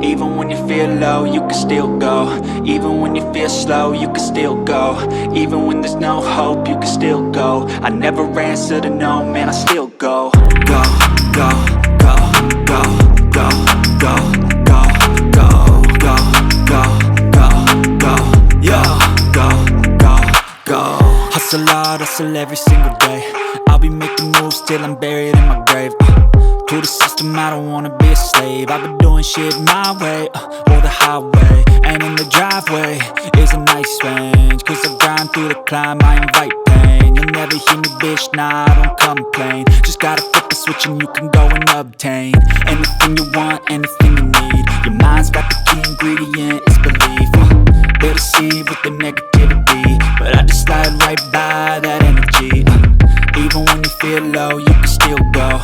Even when you feel low, you can still go. Even when you feel slow, you can still go. Even when there's no hope, you can still go. I never answer to no, man, I still go. Go, go, go, go, go, go, go, go, go, go, go, go, yo, go, go, go. Hustle hard, hustle every single day. I'll be making moves till I'm buried in my grave. To the system, I don't wanna be a slave. I've been doing shit my way, or the highway. And in the driveway is a nice range, cause I grind through the climb, I invite pain. You'll never hear me, bitch, nah, I don't complain. Just gotta flip the switch and you can go and obtain anything you want, anything you need. Your mind's got the key ingredient, it's belief. They deceive with the negativity, but I just slide right by that energy. Even when you feel low, you can still go.